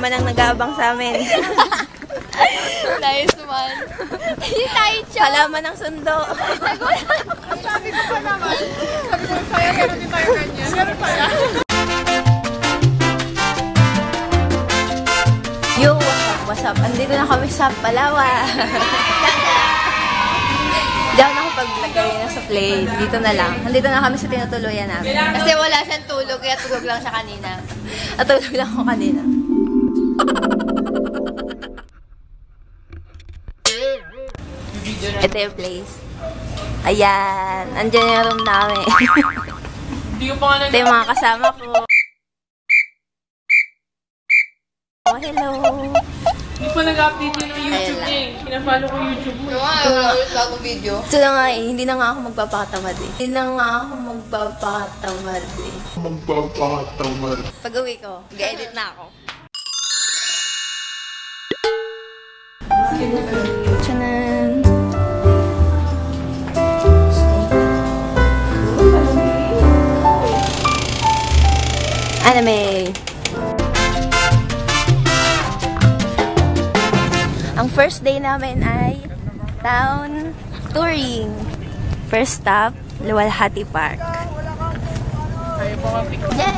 naman ang nag-aabang sa amin. Nice naman. Hindi tayo, Cho. Halaman ng sundo. Sabi ko pa naman. Sabi ko, kaya meron din tayo ganyan. Meron pala. Yo, what's up? Andito na kami sa Palawan. Diyan ako paglagay na sa plane. Dito na lang. Andito na kami sa tinutuluyan namin. Kasi wala siyang tulog, kaya tulog lang siya kanina. Natulog lang ako kanina. Ito yung place. Ayan. Andyan yung room namin. Ito yung mga kasama ko. Oh, hello. Hindi pa nag-update yun ng YouTube niya eh. Pinafollow ko YouTube mo. Bago video. Ito na nga eh. Hindi na nga ako magpapatamad eh. Hindi na nga ako magpapatamad eh. Pag uwi ko, mag-edit na ako. Tchanan! Anime! Ang first day namin ay town touring. First stop, Luwalhati Park. Kaya po ang picture.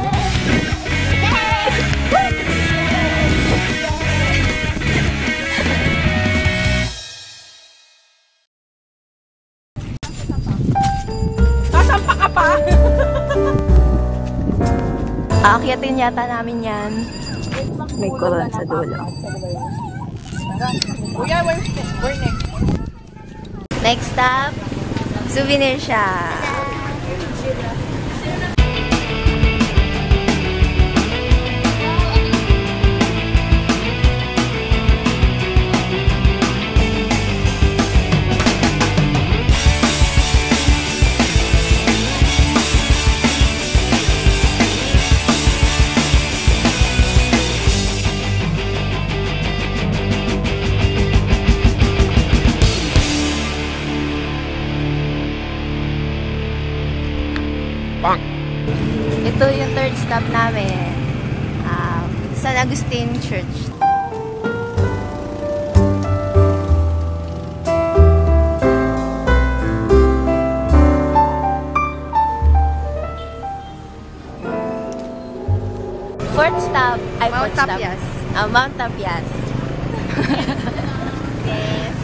Sasampa ka pa! Aakyatin yata namin yan. May koron sa dulo. Kuya, where next? Next stop, souvenir shop. Ito yung third stop namin. San Agustin Church. Fourth stop, Mount Tapias. Mount Tapias.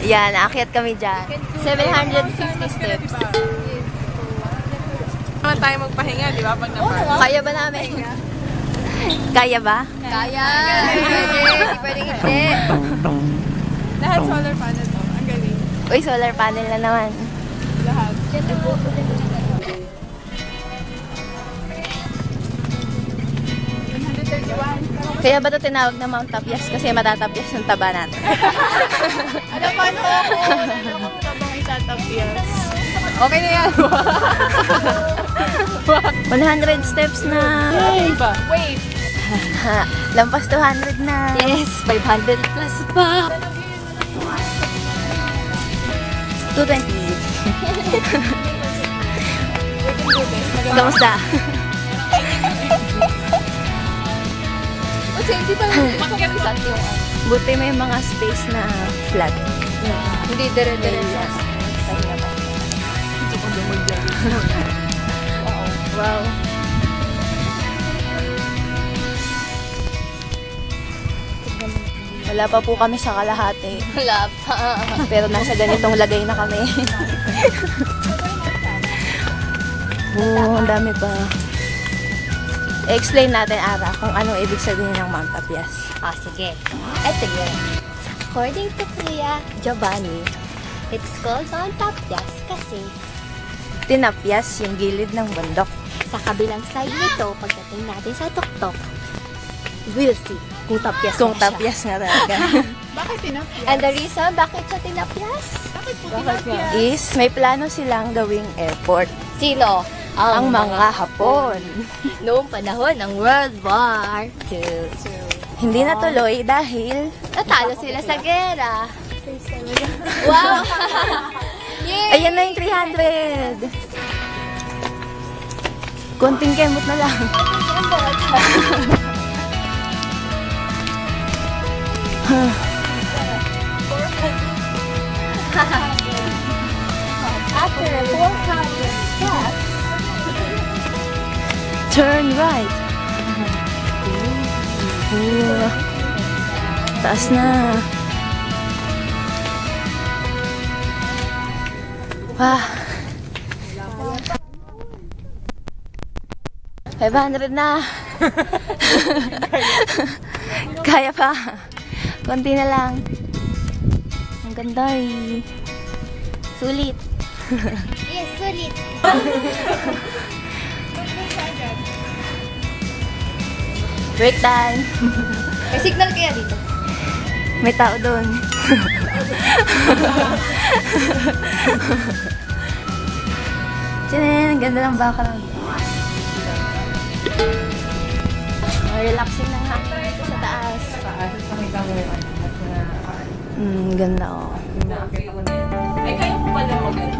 Yan, aakyat kami dyan. 750 steps. Naman tayo magpahinga, di ba? Pag napag. Kaya ba namin? Kaya ba? Kaya! Hindi pwedeng hindi. Lahat solar panel to. Ang galing. Uy, solar panel na naman. Lahat. Kaya ba ito tinawag na Mount Tapias? Kasi matatapyas yung taba natin. Ano pa no ako? Ano ako habang itatapyas? Okay na yan. 100 steps na. Wait. Lampas 200 na. Yes, 500 plus pa. 220. Kamusta? Kasi hindi pa makikirisat yung Buti may mga space na flat. hindi dire-dire. Wow. Wala pa po kami sa kalahati. Wala pa. Pero nasa ganitong lagay na kami. Ang dami pa. I-explain natin, Ara, kung anong ibig sabihin ng Mount Tapias. Sige. Ito yun. According to Kuya Giovanni, it's called Mount Tapias kasi Tinapyas yung gilid ng bundok. sa kabilang side nito, pagdating natin sa tuktok, we'll see kung tapyas Kung na siya. tapyas nga talaga. Bakit tinapyas? And the reason bakit siya tinapyas? Bakit po tinapyas? Is may plano silang gawing airport. Sino? Ang mga Hapon. Noong panahon ng World War II. Hindi natuloy dahil Natalo sila sa gera. Wow! Yay! ayan na yung 300. Konting kemot na lang. After 400 steps, Turn right. Taas na. Wah. 500 na. Kaya pa. Konti na lang. Ang ganda eh. Sulit. yes, sulit. Break time. May signal kaya dito? May tao doon. Tiyan, ang ganda ng background. Relaxing na nga ito sa taas. Ganda oh. Ay, kayo po pala maganda.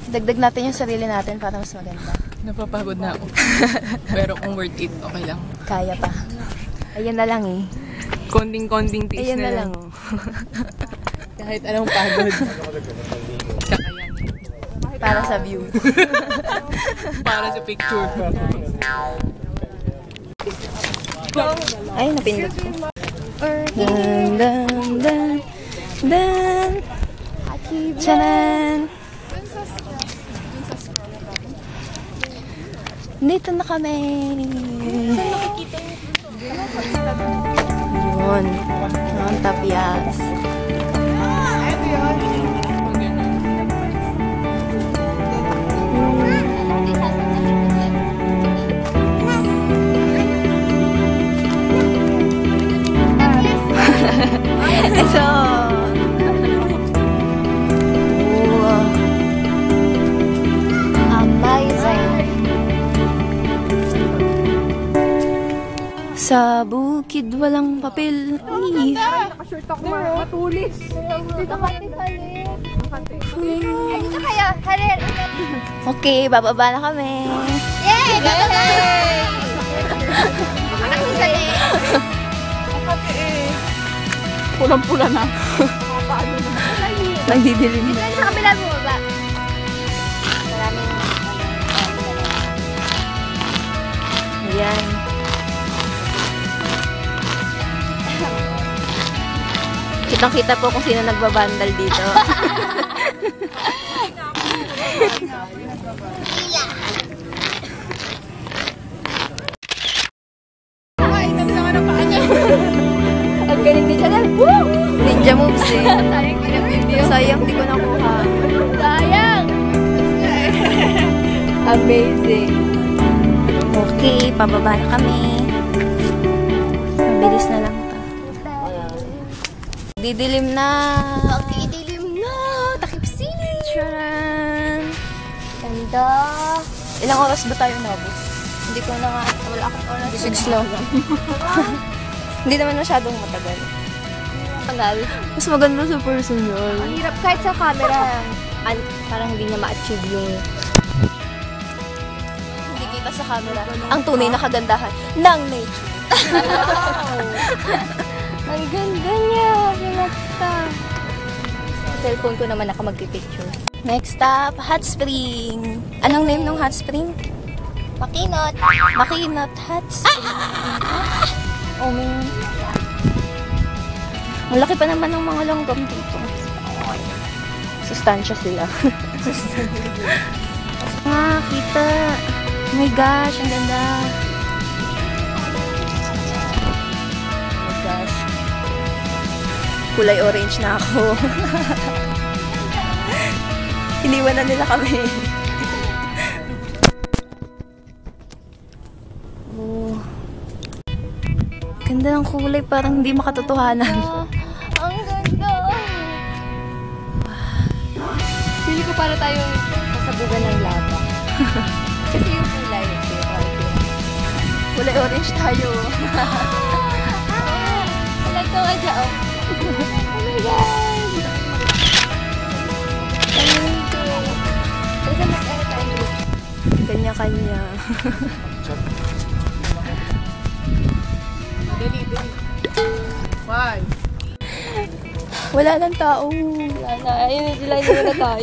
Dagdag natin yung sarili natin para mas maganda. Napapagod na ako. Pero kung worth it, okay lang. Kaya pa. Ayun na lang eh. Konting-konting tiis Ayun na na lang. lang oh. Kahit anong pagod. Kakayan. Para sa view. Para sa picture. Ay, napindot ko. Dan, dan, dan, dan. Tchanan! Dito na kami. Saan makikita yun? Ang Tapias. Ito. Amazing. Sa bukid walang papel. Ay. Nakashort ako matulis. Dito kami salit. Ay, dito kayo. Harir. Okay, bababa na kami. Yay! Bye-bye! Kami salit. Pulang-pula na. Nagdidilim Dito na. sa kabila bumaba. Maraming Ayan. Kitang-kita po kung sino nagbabandal dito. Ay, nagsawa na paa niya. Ang galing ni Chanel. Woo! Ninja moves eh. sayang pinag-video. Sayang di ko nakuha. Sayang! Amazing. Okay, pababa na kami. Mabilis na lang to. Didilim na. Okay, dilim na. Takip sili. Charan! Ganda. Ilang oras ba tayo nabot? Hindi ko na nga. Wala akong oras. 6 na. Hindi naman masyadong matagal. Tagal. Mas maganda sa personal. Ang hirap kahit sa camera. Parang hindi niya ma-achieve yung Hindi kita sa camera. Ang tunay na kagandahan ng nature. ang ganda niya. Sinakta. Cellphone ko naman ako magpipicture. Next stop, Hot Spring. Anong name ng Hot Spring? Makinot. Makinot Hot Spring. Oh man. Malaki pa naman ng mga langgam dito. Sustansya sila. Kita. Oh my gosh, ang ganda. Oh my gosh. Kulay orange na ako. Iniwan na nila kami. Oh. Ganda ng kulay, parang hindi makatotohanan. Ang para tayong sasabugan ng lava. Kasi yung kulay. Kulay orange tayo. Talaga ka dyan. Oh my God! Talaga mag-ara tayo. Kanya-kanya. Dali. Why? Wala lang tao. Wala na. Ayun sila, hindi na tayo.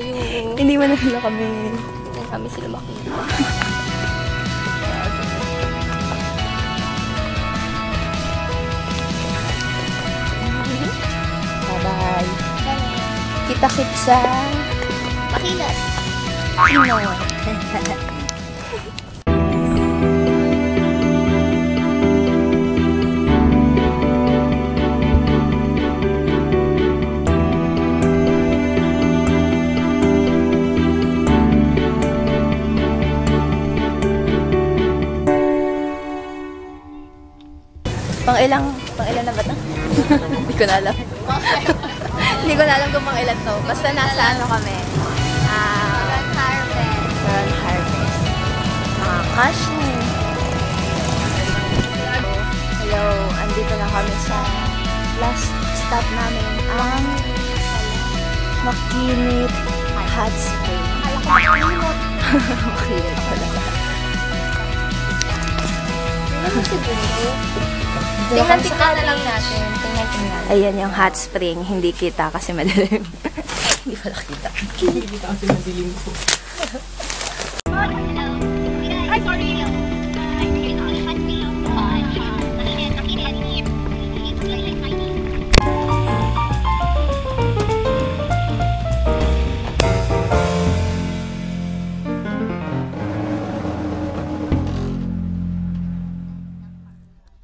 Iniwan na nila kami. Hindi kami sila makita. Bye-bye. Kita-kit sa Makilat. Pino. Pang ilan na ba ito? Hindi ko na alam. Hindi ko na alam kung pang ilan to. Basta nasa ano kami. Run harvest. Run harvest. Mga cashew. Hello, andito na kami sa last stop namin. Ang Makinit Hot Spring. Makinit pala. Tingnan na lang natin. Tingnan. Ayan yung hot spring. Hindi kita kasi madilim. Hindi pala kita. Hindi kasi madilim ko.